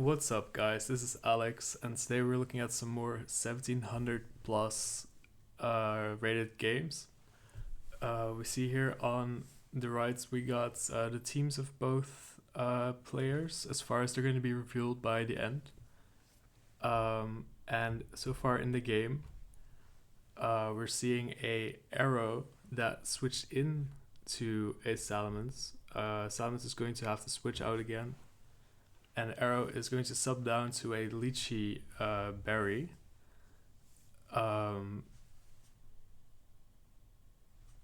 What's up, guys? This is Alex, and today we're looking at some more 1700 plus rated games. We see here on the right we got the teams of both players as far as they're going to be revealed by the end. And so far in the game, we're seeing a arrow that switched in to a Salamence. Salamence is going to have to switch out again, and Arrow is going to sub down to a Lychee berry. Um,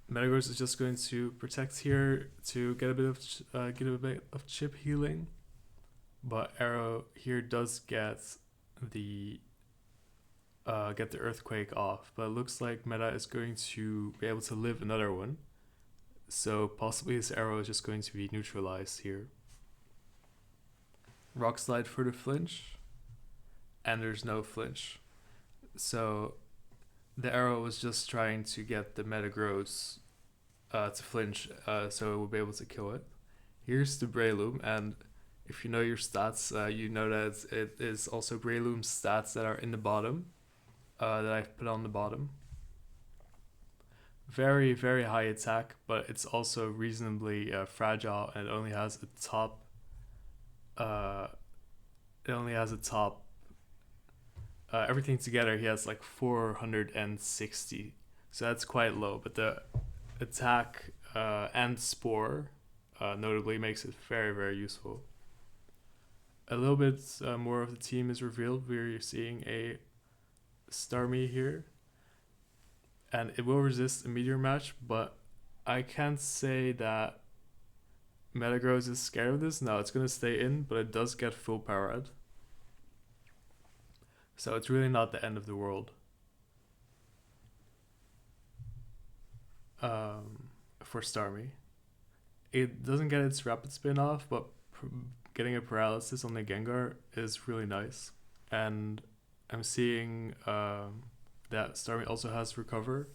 Metagross is just going to protect here to get a bit of chip healing, but Arrow here does the get the Earthquake off. But it looks like Meta is going to be able to live another one, so possibly his Arrow is just going to be neutralized here. Rock Slide for the flinch, and there's no flinch. So the arrow was just trying to get the Metagross to flinch, so it will be able to kill it. Here's the Breloom, and if you know your stats, you know that it is also Breloom's stats that are in the bottom, that I've put on the bottom. Very, very high attack, but it's also reasonably fragile, and it only has a top everything together he has like 460, so that's quite low, but the attack and spore notably makes it very, very useful. A little bit more of the team is revealed. We're seeing a Starmie here, and it will resist a meteor match, but I can't say that Metagross is scared of this. No, it's going to stay in, but it does get full powered. So it's really not the end of the world. For Starmie. It doesn't get its rapid spin off, but getting a paralysis on the Gengar is really nice. And I'm seeing that Starmie also has recover,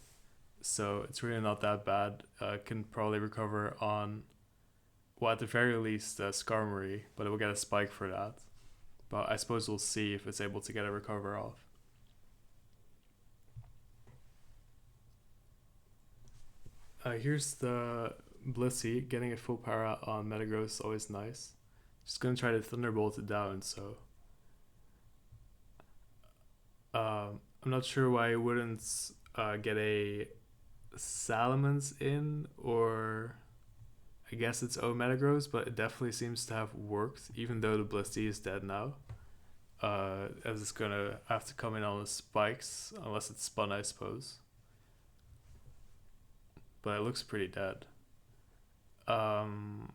so it's really not that bad. Can probably recover on, well, at the very least, Skarmory, but it will get a spike for that. But I suppose we'll see if it's able to get a recover off. Here's the Blissey. Getting a full power out on Metagross is always nice. Just gonna try to Thunderbolt it down, so. I'm not sure why I wouldn't get a Salamence in, or I guess it's O Metagross, but it definitely seems to have worked, even though the Blissey is dead now. As it's gonna have to come in on the spikes, unless it's spun, I suppose. But it looks pretty dead. And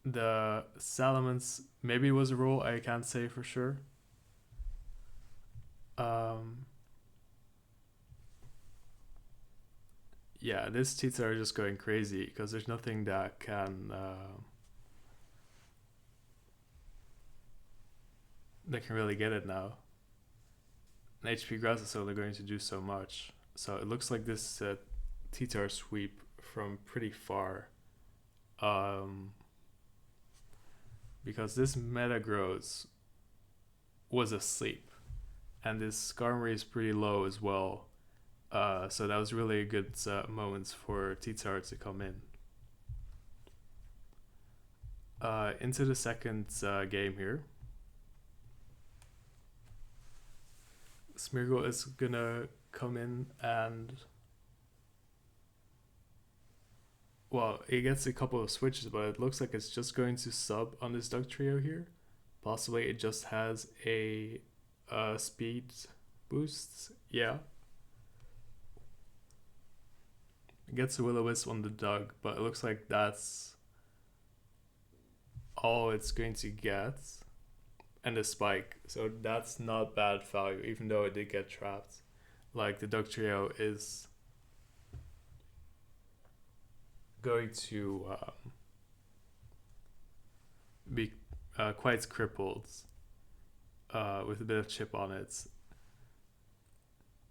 the Salamence maybe was a roll, I can't say for sure. Yeah, this Tita are just going crazy because there's nothing that can really get it now. And HP Grass is only going to do so much. So it looks like this Titar sweep from pretty far. Because this Metagross was asleep. And this Skarmory is pretty low as well. So that was really a good moment for Titar to come in. Into the second game here. Smeargle is gonna come in and, well, it gets a couple of switches, but it looks like it's just going to sub on this Duck Trio here. Possibly it just has a speed boost. Yeah. It gets a Will-O-Wisp on the Doug, but it looks like that's all it's going to get. And a spike, so that's not bad value, even though it did get trapped. Like, the Duck Trio is going to be quite crippled with a bit of chip on it.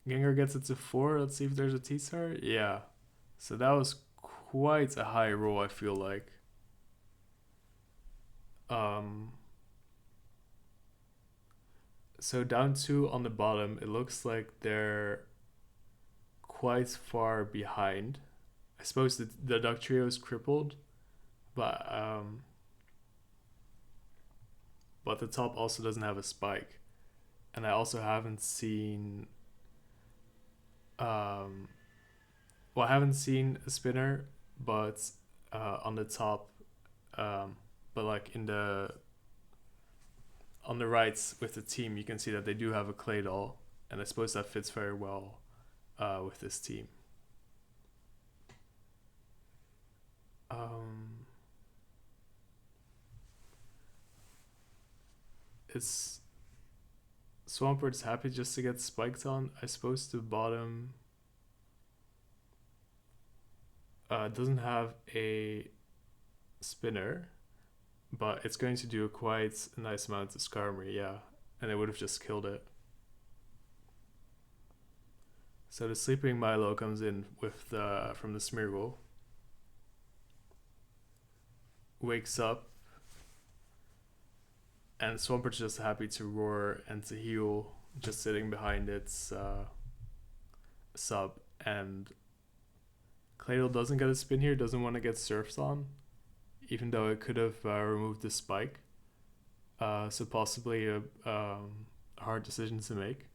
Gengar gets it to 4. Let's see if there's a T-Star. Yeah, so that was quite a high roll, I feel like. Um, so down two on the bottom, it looks like they're quite far behind. I suppose the duck trio is crippled, but but the top also doesn't have a spike, and I also haven't seen um, well, I haven't seen a spinner, but on the top, um, but like in the on the rights with the team, you can see that they do have a clay doll, and I suppose that fits very well with this team. Um, is Swampert happy just to get spiked on? I suppose the bottom doesn't have a spinner, but it's going to do quite a nice amount of Skarmory, yeah, and it would have just killed it. So the sleeping Milo comes in with the from the Smeargle, wakes up, and Swampert's just happy to roar and to heal, just sitting behind its sub. And Claydol doesn't get a spin here, doesn't want to get surfs on, even though it could have removed the spike. So possibly a hard decision to make.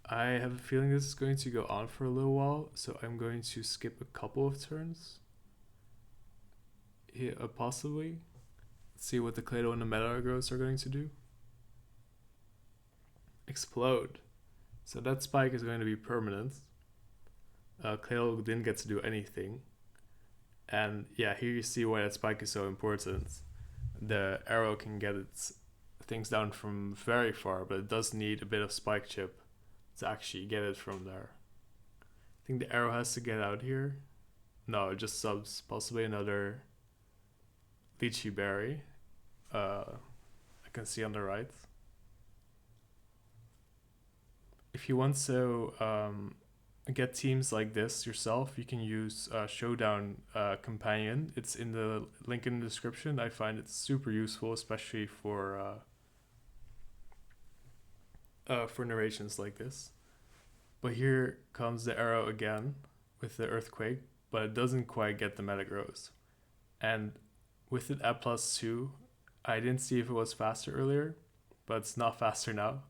I have a feeling this is going to go on for a little while, so I'm going to skip a couple of turns. Here, possibly. Let's see what the Claydol and the Metagross are going to do. Explode. So that spike is going to be permanent. Claydol didn't get to do anything. And yeah, here you see why that spike is so important. The arrow can get its things down from very far, but it does need a bit of spike chip to actually get it from there. I think the arrow has to get out here. No, it just subs. Possibly another Lychee Berry. I can see on the right. If you want to get teams like this yourself, you can use Showdown Companion. It's in the link in the description. I find it super useful, especially for narrations like this. But here comes the arrow again with the Earthquake, but it doesn't quite get the Metagross. And with it at +2, I didn't see if it was faster earlier, but it's not faster now.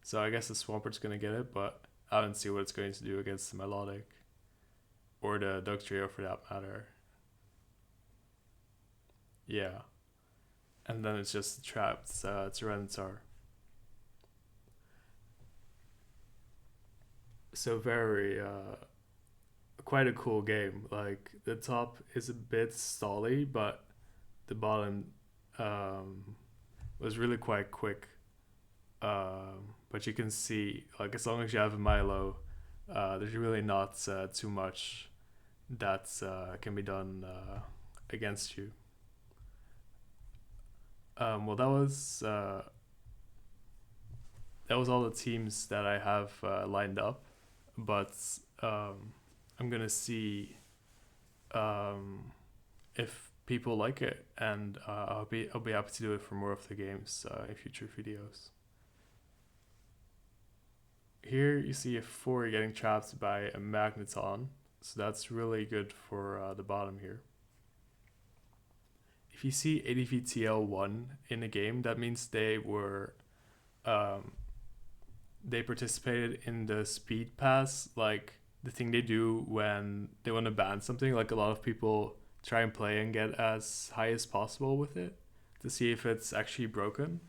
So I guess the Swampert's going to get it, but I don't see what it's going to do against the Melodic. Or the Duck Trio for that matter. Yeah. And then it's just trapped Tyranitar. So very quite a cool game. Like the top is a bit stally, but the bottom was really quite quick. But you can see, like, as long as you have a Milo, there's really not too much that can be done against you. Well, that was all the teams that I have lined up, but I'm gonna see if people like it, and I'll be happy to do it for more of the games in future videos. Here you see a 4 getting trapped by a Magneton, so that's really good for the bottom here. If you see ADVTL1 in a game, that means they were they participated in the speed pass, like the thing they do when they want to ban something. Like a lot of people try and play and get as high as possible with it to see if it's actually broken,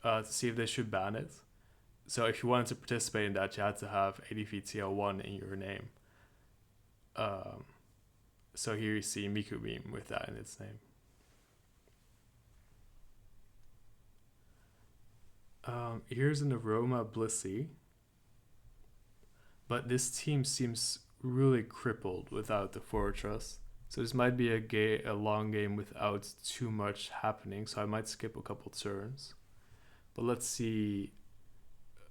to see if they should ban it. So if you wanted to participate in that, you had to have ADVTL1 in your name. So here you see Miku Beam with that in its name. Here's an Aroma Blissey. But this team seems really crippled without the Fortress. So this might be a long game without too much happening. So I might skip a couple turns. But let's see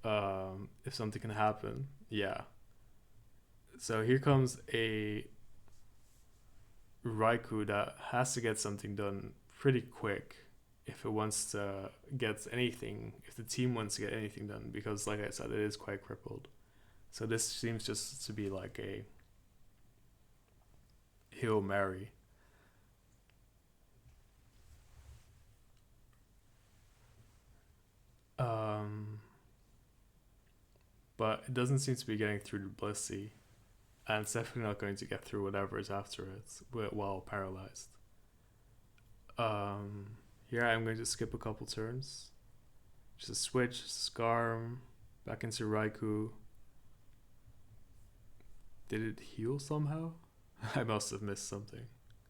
if something can happen. Yeah. So here comes a Raikou that has to get something done pretty quick. if it wants to get anything, if the team wants to get anything done, because like I said, it is quite crippled. So this seems just to be like a Hail Mary. Um, but it doesn't seem to be getting through to Blissey, and it's definitely not going to get through whatever is after it while paralyzed. Here I'm going to skip a couple turns. Just a switch, Scarm, back into Raikou. Did it heal somehow? I must have missed something.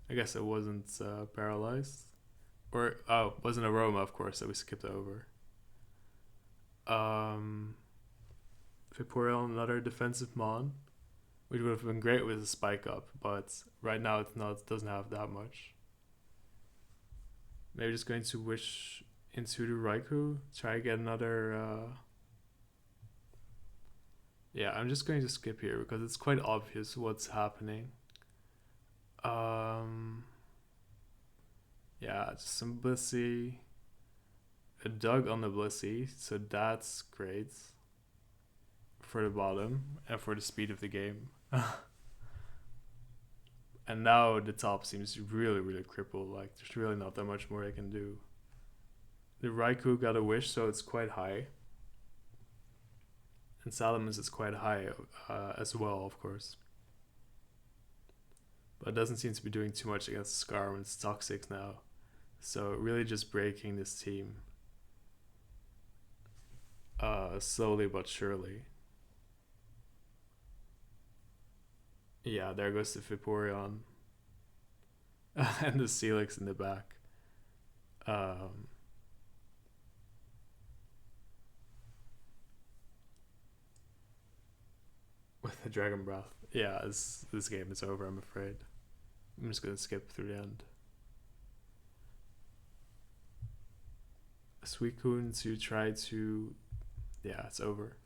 I guess it wasn't paralyzed. Or, oh, it wasn't Aroma, of course, that we skipped over. Vaporeon, another defensive Mon, which would have been great with a spike up, but right now it's not. It doesn't have that much. Maybe just going to wish into the Raikou, try to get another. Yeah, I'm just going to skip here because it's quite obvious what's happening. Yeah, just some Blissey. A Dug on the Blissey, so that's great for the bottom and for the speed of the game. And now the top seems really, really crippled. Like, there's really not that much more I can do. The Raikou got a wish, so it's quite high. And Salamence is quite high as well, of course. But it doesn't seem to be doing too much against Scarm. It's toxic now. So really just breaking this team. Slowly but surely. Yeah, there goes the Vaporeon. And the Celix in the back. With the Dragon Breath. Yeah, this game is over, I'm afraid. I'm just going to skip through the end. Suicune to try to... Yeah, it's over.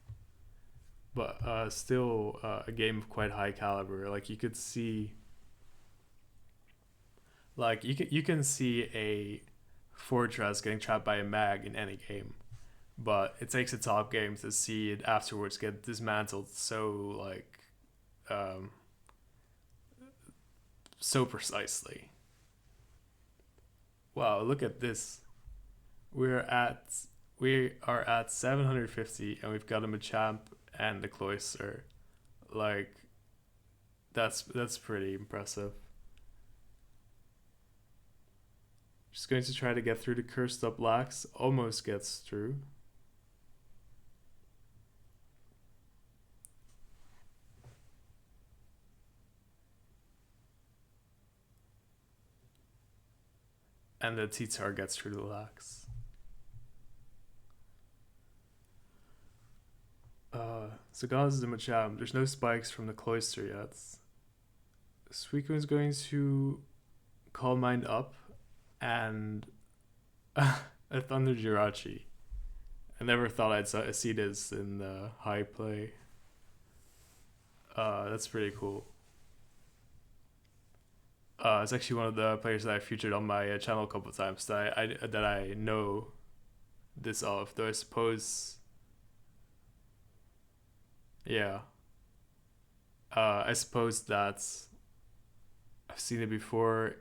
But still a game of quite high caliber. Like, you could see... Like, you can see a Fortress getting trapped by a mag in any game. But it takes a top game to see it afterwards get dismantled so, like... so precisely. Wow, look at this. We are at 750 and we've got a Machamp and the Cloyster. Like, that's pretty impressive. Just going to try to get through the Cursed Up Lax. Almost gets through. And the T-Tar gets through the Lax. So Gauss is the Machamp. There's no spikes from the Cloyster yet. Suicune is going to Calm Mind up and a Thunder Jirachi. I never thought I'd see this in high play. That's pretty cool. It's actually one of the players that I featured on my channel a couple of times that I know this of. Though I suppose, yeah, I suppose that I've seen it before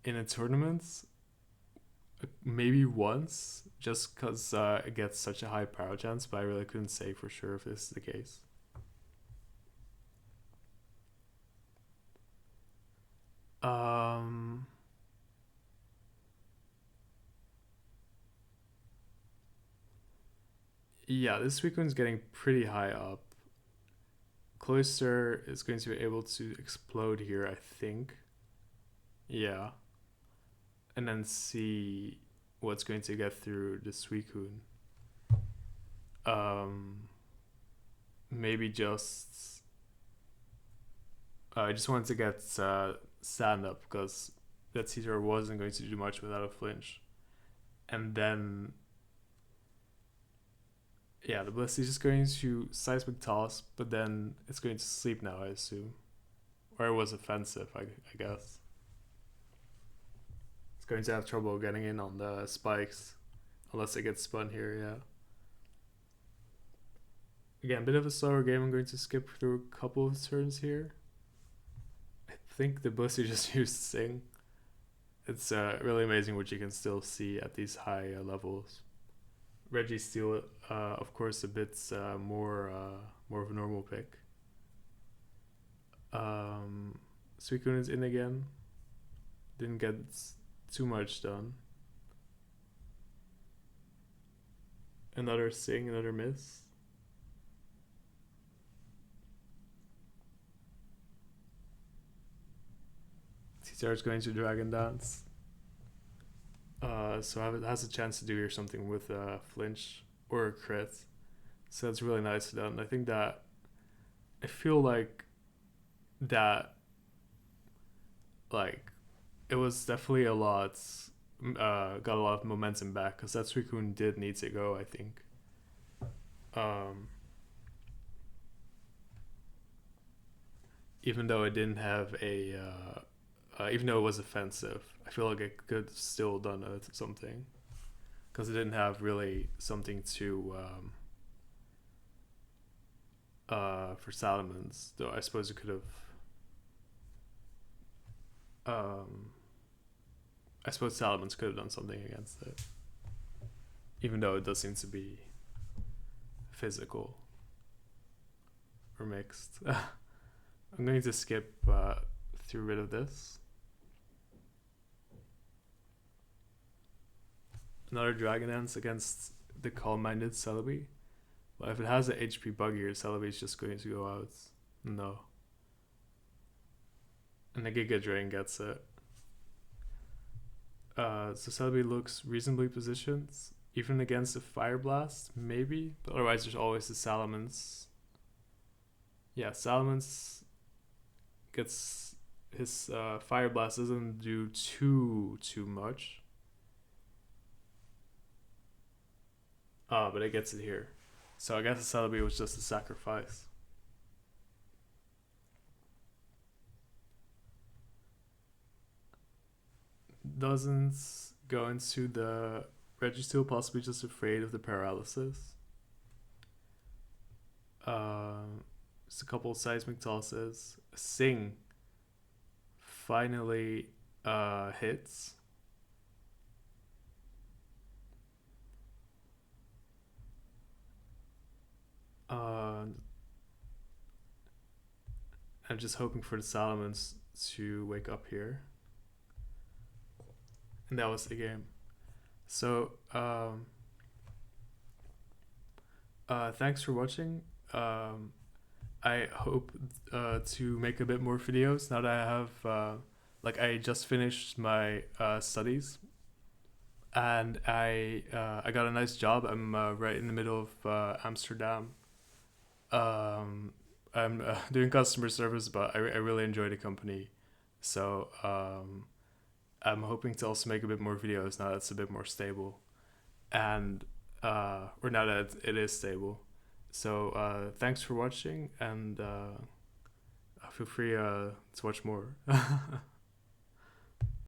in a tournament, maybe once, just because it gets such a high power chance. But I really couldn't say for sure if this is the case. Yeah, this Suicune's getting pretty high up. Cloyster is going to be able to explode here, I think. Yeah. And then see what's going to get through the Suicune. Maybe just... I just wanted to get Sand up because that Caesar wasn't going to do much without a flinch. And then... Yeah, the Blissey is just going to Seismic Toss, but then it's going to sleep now, I assume. Or it was offensive, I guess. It's going to have trouble getting in on the spikes unless it gets spun here. Yeah. Again, a bit of a slower game. I'm going to skip through a couple of turns here. I think the Bussy just used Sing. It's really amazing what you can still see at these high levels. Registeel, of course, a bit more of a normal pick. Suicune is in again. Didn't get too much done. Another Sing, another miss. T-Star is going to Dragon Dance. So it has a chance to do here something with a flinch or a crit. So that's really nice done. I think that I feel like that like it was definitely a lot got a lot of momentum back because that Suicune did need to go, I think. Even though it didn't have a even though it was offensive, I feel like it could still done something because it didn't have really something to for Salamence, though I suppose it could have I suppose Salamence could have done something against it, even though it does seem to be physical or mixed. I'm going to skip through rid of this. Another Dragon Dance against the calm-minded Celebi. Well, if it has an HP bug here, Celebi is just going to go out. No. And the Giga Drain gets it. So Celebi looks reasonably positioned, even against a Fire Blast, maybe. But otherwise, there's always the Salamence. Yeah, Salamence gets his Fire Blast doesn't do too much. But it gets it here. So I guess the Celebi was just a sacrifice. Doesn't go into the Registeel, possibly just afraid of the paralysis. Just a couple of seismic tosses. Sing finally hits. I'm just hoping for the Salamence to wake up here. And that was the game. So, thanks for watching. I hope to make a bit more videos now that I have, I just finished my studies. And I got a nice job. I'm right in the middle of Amsterdam. I'm doing customer service, but I really enjoy the company. So I'm hoping to also make a bit more videos now that it's a bit more stable. And or now that it is stable. So thanks for watching, and feel free to watch more.